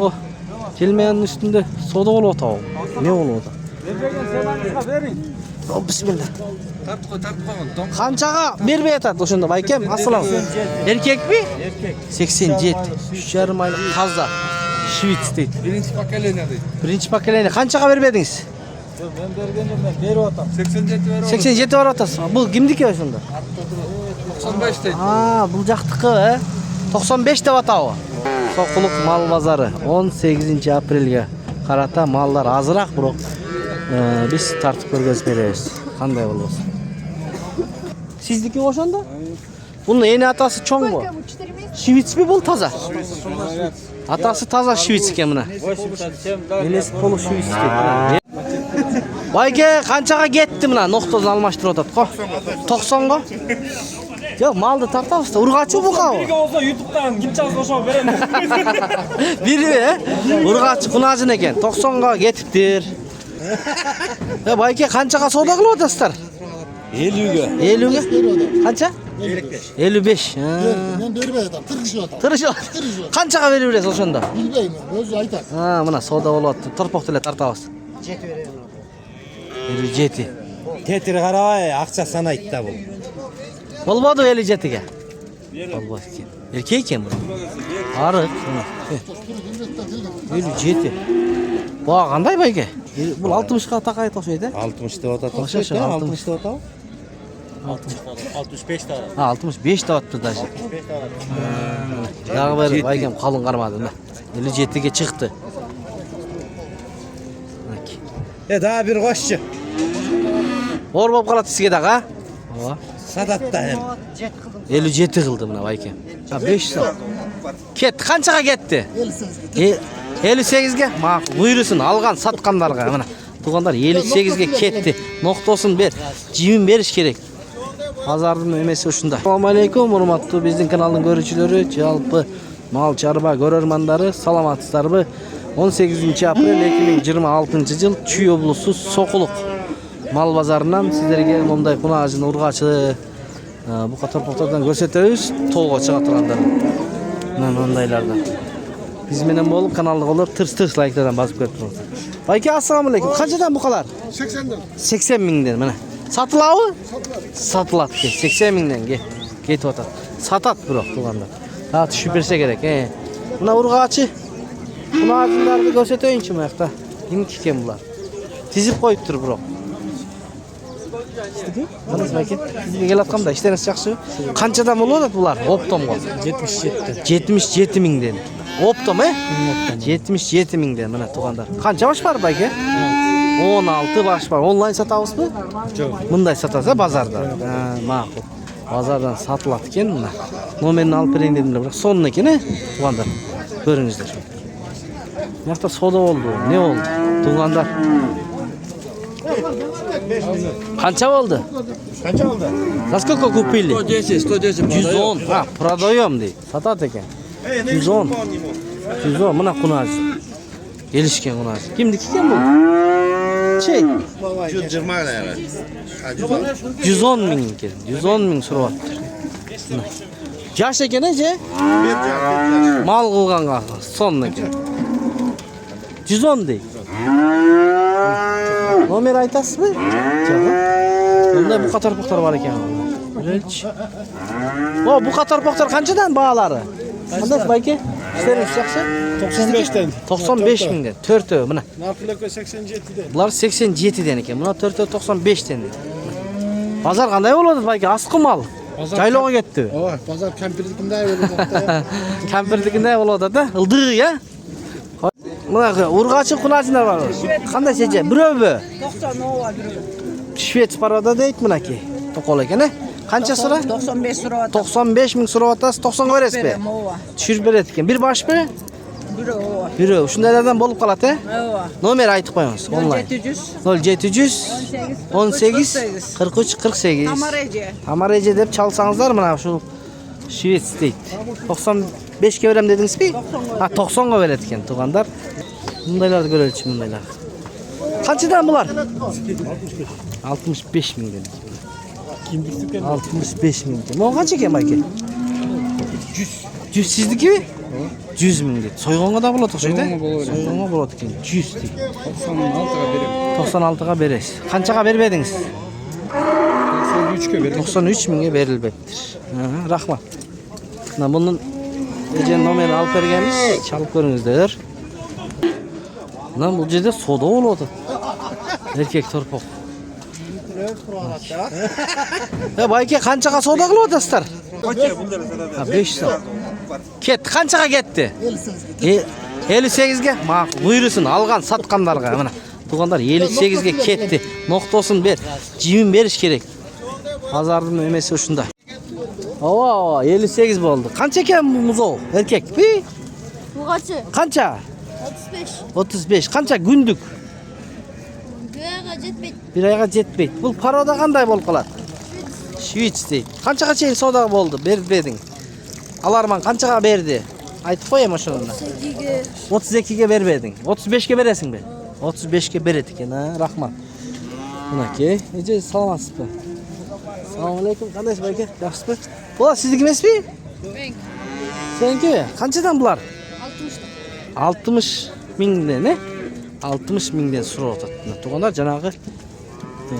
O kelmeyanın üstünde soda olup atau. Ne olup atau? O bismillah. Qanchaga berbey atat o'shanda baykem? Assalom. Erkekmi? Erkek. 87. 3,5 oylik toza. Shvits deydi. Birinchi pokoleniya deydi. Birinchi pokoleniya. Qanchaga berbedingiz? Men berganda men berib atam. 87 berib. 87 var atasiz. Bu kimniki o'shanda? 95 deydi. Ha, bu jaqtiki, 95 deb atau. Soquluq mal bozori 18 aprelga qarata mallar azroq, biroq biz tartib ko'rgazib beramiz. Qanday bo'lsa. Sizniki o'shanda? Bunun eni atası cho'ng bu. Shvitsmi bu toza? Atası toza shvits ekan mana. Enes polu shvits ekan. Bayga qanchaga ketdi mana nuqtani almashtirib o'tadi. 90 ga? Yo'q, malni tartabizda. Urg'achi bu qav. Birga olsa YouTube'dan gimchasi qo'shib beraman. Biri, urg'achi qunajin ekan. 90 ga ketibdir. Ya bayga qanchaga savdo qilib o'tasizlar? 50 ga. 50 ga? Qancha? 55. 55. Men berib aytam, tirg'ish atam. Tirg'ish. Qanchaga berib berasiz o'shanda? Bilmayman, o'zi aytadi. Ha, mana savdo bo'lyapti. Torpoqtilar tartabız. 57. Tetiri qarabay, aqcha sanaytda bu. Bo'lmadi 57 ga. Bo'lmadi ekan. Erkek ekan bu. Ariq. 57. Bu qanday bayga? Bu 60 ga taqay to'shaydi. 60 deb otadi. O'sha 60 deb otadi. 65 ta. Ha, 65 ta otdi daşı. Yağı bir baygam qalın qarmadı. 57 ga chiqdi. Daha bir qo'shchi. Bor bo'lib qoladi sizga daga. Ha. Sadatda ham. 57 qildi mana baykam. Ha 5 soat. Ketdi, qanchaga ketdi? 58 ga. Ma'qul, buyursin algan satqanlarga mana. Tuğanlar 58 ga ketdi. Noqtosin ber. Jibin berish kerak. Pazarning emesi uşunda. Assalomu alaykum, hurmatli bizning kanalning ko'ruvchilari, jalpı mal çarba ko'rarmandari, salomatsizlarmi? 18 aprel 2026 yıl Çuy oblusu Soquluq mal bozoridan sizlarga bunday qunajini urg'achi bu qator to'xtadan ko'rsatamiz. To'g'ga chiqa turganlar. Mana bundaylardan. Biz bilan bo'lib kanalni qo'llab tirs like'lardan bosib ko'rib turamiz. Bayka assalomu alaykum. Qanchadan buqalar? 80 dan. 80 mingdan mana. Satılavı? Satıladi. 80 mingdan ketib o'tadi. Satat biroq turganda. Ha, tushib bersa kerak. Buna urg'achi. Buna ajinlarni ko'rsatayinchi bu yoqda. Kimki ekan bular? Tizib qo'yibdir biroq. Qanday ekan? Bizga kelayotganda ishlarimiz yaxshi. Qanchadan bo'ladi bular? Optomga. 77 mingdan. Optom, 77 mingdan mana turganlar. Qancha bosh bor baka? 16 baş var. Online satabızmı? Yo'q. Bunday satasa bozorda. Ha, ma'qul. Bozordan sotiladi ekan mana. Nomerini olib bering dedim biroq sonuna ekan, tuganlar. Ko'ringizlar. Bu yoqda savdo bo'ldi. Ne oldu? Tuganlar. Qancha bo'ldi? Qancha oldi? За сколько купили? 110. 110. Ha, prodaем deydi. Satadi ekan. 110. 110 mana qunaj. Gelişken qunaj. Kimniki ekan bu? Şey. 120 lira. 110 ming ekan. 110 ming so'rayapti. Yosh ekan je? Mal qilganga son ekan. 110 deydi. Nomer aytasizmi? Yo'q. Bunda bu qator poqtar bor ekan. Birinchi. O bu qator poqtar qanchadan baholari? Qanday bayki? İşleriniz yaxshi? 95 dan. 95 mingdan. 4 mana. Narxlari 87 dan. Bular 87 dan ekan. Buna 4 95 dan. Pazar qanday bo'ladi bayki? Asqi mal. Jayloqqa ketdi. Oy, pazar kampirdikinday bo'ladi. Kampirdikinday bo'ladi-da. Ildiq ya. Mana urg'achi qunachilar bor. Qanday secha? Birovi? 90 nova biri. Shvets paroda deydi bunaki. To'qol ekan-a? Qancha so'ra? 95 so'rayapti. 95 ming so'rayapsiz, 90 ga berasizmi? Tushirib beradi ekan. Bir boshmi? Biri ova. Biri. Shundalardan bo'lib qoladi. Ova. Nomer aytib qo'yamiz onlayn. 700 18 43 48. Tamareje deb chalsangizlar mana shu Shvets deydi. 95 ga beram dedingizmi? Ha, 90 ga beradi ekan tuganlar. Bundaylarni ko'raylik, bundaylar. Qanchadan bular? 65 mingdan. 65 ming. Mo qancha ekan baki? 100. 100 sizniki mi? 100 ming deydi. Soyğonga da bolot okşaydı. Soyğonga bolot eкен. 100 deydi. 96'ga vereyim. 96'ga beresiz. Qanchaga bermediniz? 93'ke vereyim. 93 mingge berilbeptir. Rahmat. Mına bunun ejen nomerini alıp bergenmiz. Çalıp görüңүздөр. Mına bu jerde soda bolot. Erkek torpok. Bayke qanchaga soda qilib otasыздар? 500 so'm. Ketdi. Qanchaga ketdi? 58'ge. Ma'qul. Buyursun algan satqanlarga. Mana tuğanlar 58'ge ketdi. Noqtosun ber. Jimin beriş kerek. Pazardın emesi uşunda. Ava 58 boldu. Qancha ekan bu muzov? Erkek. Bi? Bu kaçı? Qancha? 35. 35. Qancha gündük? Bir ayga jetmeydi. Bir ayga jetmeydi. Bu paroda qanday bolup qalat? Şviç deydi. Qanchaga çeyin soda boldu? Bermeding. Alarman qanchaga berdi? Aytып qo'yam o'shanda. 32'ge bermeding. 35'ge beresin be. 35'ge beret ekan, ha? Rahmat. Bunaki. Nece salamasызбы? Assalomu alaykum. Qandaysiz aka? Yaxshisiz? Bular sizniki emasmi? Menki. Seniki? Qanchadan bular? 60'da. 60 mingden, ne? 60 mingden surab atadi. Tuğanlar janağı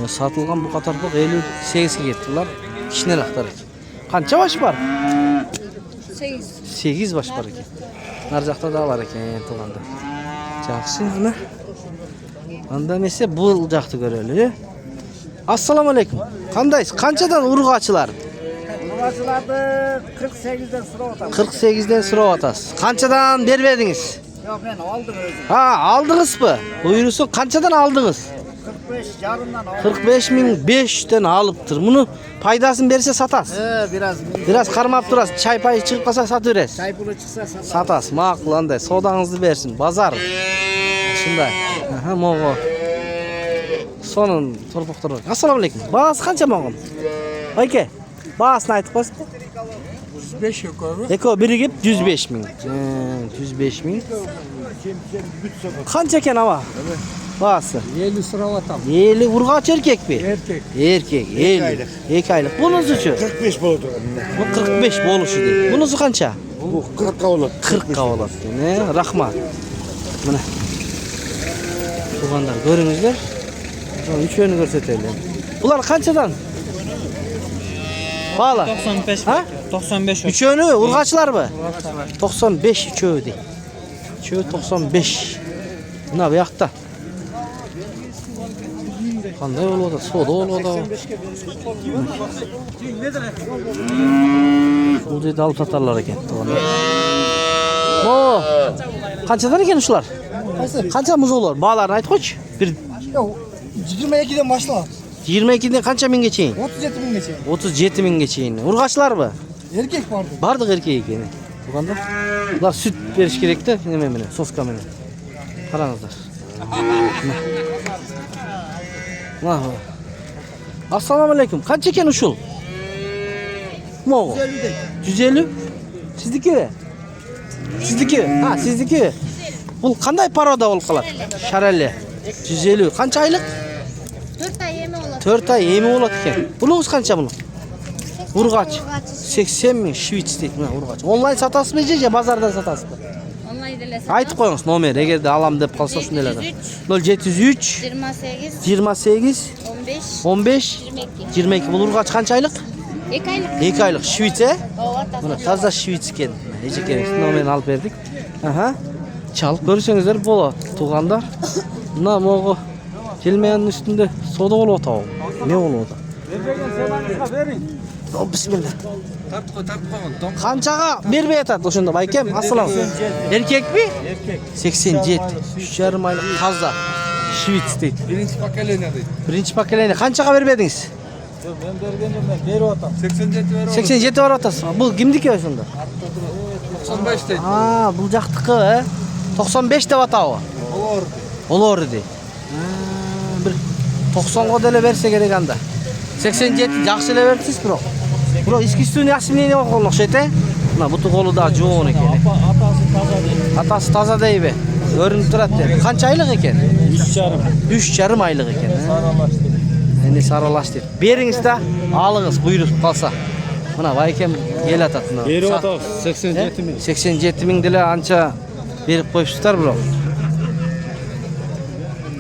satılgan bu qatarpaq 58'ge ketdilar. Kişneraqtar ekan. Qancha baş var? 8. 8 baş var ekan. Nar jaqda da var ekan tuğanda. Yaxshi, ana. Anda emese bu jaqты göreli. Assalomu alaykum. Qandaysiz? Qanchadan urg'achilar? Urg'achilarni 48'den surab otaman. 48'den surab atasiz. Qanchadan bermedingiz? Yo'q, men oldim o'zim. Ha, aldingizmi? Buyursun, qanchadan aldingiz? 45 yarımdan oldim. 45.500'den alıptır. Bunu paydasını berse satasiz. Biraz qarmap turasiz. Çay payı chiqib qolsa satib berasiz. Çay pulu chiqsa sataman. Satasiz. Ma'qul, anday. Sodаңызды bersin. Bazar. Shunday. Aha, mo'g'o. Sonun torpoqlar. Assalomu alaykum. Bahası qancha mo'g'im? Aka, bahasini aytib qo'ysiz. 105 yukarı. Eko biri gep 105 ming. 105 ming. Qancha ekan ava? Bahası. 50 sıra atam. 50 urg'och erkekmi? Erkek. Erkek, 50. 2 oylik. Bunisi-chi? 45 bo'ldi. Bu 45 bo'lishi deydi. Bunisi qancha? Bu 40 ga bo'ladi. 40 ga bo'ladi. Rahmat. Mana. Tuğanlar görüңүздөр. Üçünü görsetelim. Ular qanchadan? Bala. 95. Ha? 95. Üçünü urg'achilar mı? 95 üçü deydi. Üçü 95. Buna bu yoqda. Qanday bo'ladi? Soda bo'ladi. Bu deydi alıp satarlar ekan. O. Qanchadan ekan shular? Qancha muzovlar? Balalarni aytib qo'ychi. Bir 22'den başla. 22'den qancha mingga cheyin? 37 bin geçe. 37 mingga cheyin. Urg'achilar mı? Erkek vardı. Bardiq erkek ekan. Bo'lganda. Ular süt berish kerak-da, nima meni, soska meni. Qarangizlar. Mana. Assalomu alaykum. Qancha ekan ushul? Mo'g'u. 150. Sizniki? Sizniki? Ha, sizniki. Bu qanday paroda bo'lib qoladi? Sharali. 150. Qancha oylik? 4 ay yeme olur. 4 ay yemi bo'ladi ekan. Buningizz qancha buni? Urg'och. 80 ming Şviç deydi mana urg'och. Onlayn satasizmi yo bozordan satasizmi? Online dilesin. Aytib qo'yingiz nomer, agarda alam deb qolsa shundaylardan. 0703 28. 28 15. 15 22. 22. Bu urg'och qancha oylik? 2 aylık. 2 oylik Şviç. Ovatası. Mana toza Şviç ekan. Hech kerak. Nomerini olib berdik. Aha. Çalıp görürsеңіздер болады. Tuğanlar. Buna moğu kelmeyenin üstünde soda olup atağı. Ne olup atağı? Bismillah. Tartı Qanchaga bermey atadi o'shanda baykem? Assalomu. Erkek mi? Erkek. 87. 3,5 oylik toza. Şviç deydi. Birinci pakelene deydi. Birinchi pakeleni qanchaga bermedingiz? Ben bergenim ben beri atam. 87 ver. 87 var atasiz. Bu kimniki o'shanda? 95 deydi. Ha, bu jaqtiki. 95 deb atağı. Olur. Olur dedi. Bir 90 ga dele berse kerak anda. 87 yaxshi ele bersiz biroq. Biroq iskisini yaxshi meni o'qolmoq o'xshaydi. Mana bu qo'lida jo'g'on ekan. Atası taza deydi. Atasi toza deybi. Ko'rinib turadi. Qancha oylik ekan? 3,5. 3,5 oylik ekan. Saralaş deydi. Endi saralash deb. Beringizda, oling'iz, buyurib qolsa. Mına Baykem el atatın. Berip atak 87 ming. 87 ming dile ança berip koyupsuzlar bro.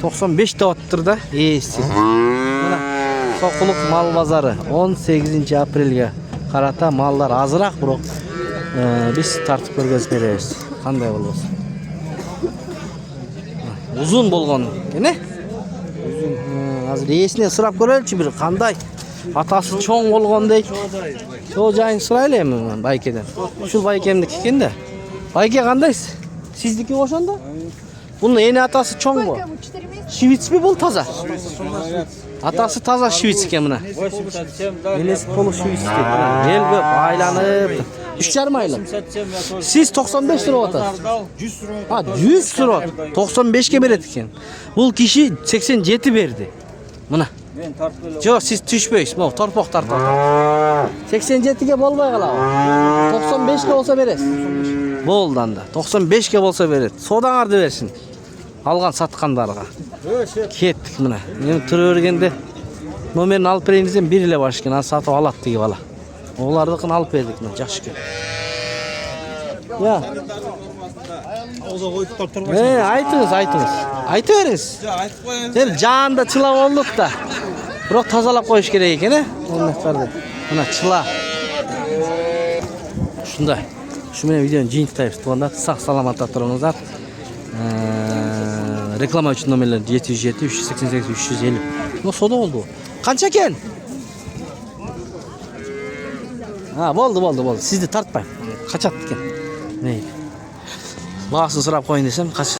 95 de ottur da. Esi. Mına Sokuluk mal bazarı 18 aprelge karata mallar azırak bro. Biz tartıp görgöz berебиз. Kандай bolбосун? Uzun bolgon, ne? Uzun. Azır esine sırap görelçi bir kanday. Atası çoğun bolgon deyt. Çoğu jayın sırayla emin Baykeden. Şul Baykemdiki eken de. Bayke kandays? Sizdiki oşonda? Bunun eni atası çoğun bu. Şivits mi bol taza? Atası taza şivits eken buna. Elesi polu şivits eken. El köp aylanıp. 3,5 aylık. Siz 95 lira atasınız. 100 lira. Ha 100 lira. 95'ke beredi eken. Bul kişi 87 berdi. Mına. Yok siz düşbeysiz. Mo torpoq tartar. 87'ge bolbay kalaba. 95'ke olsa beresiz. Boldan da. 95'ke bolsa beredi. Sodaňardy bersin. Algan satkandarga. Kettik mına. Men tırı bergende nomerini alıp bereyinizden bir ile başken az satıp alat degi bala. Oğlardakini alıp berdik mına. Jakşı eken. Ya. Aytыңыз. Aytı beriniz. Sen janda çıla bolduk da. Biroq tazalap koyuş gerek eken, he? Onluklarda. Mına çıla. Şunday. Şu menen videonun jыйынтыктайбыз. Tuğanda sağ salamatda turыңыздар. Reklama üçün nomerler 707 388 350. No soda oldu. Kança eken? Ha boldu. Sizdi tartpayım. Kaçat eken. Neydi? Bağıсын sırap koyun desem kaç.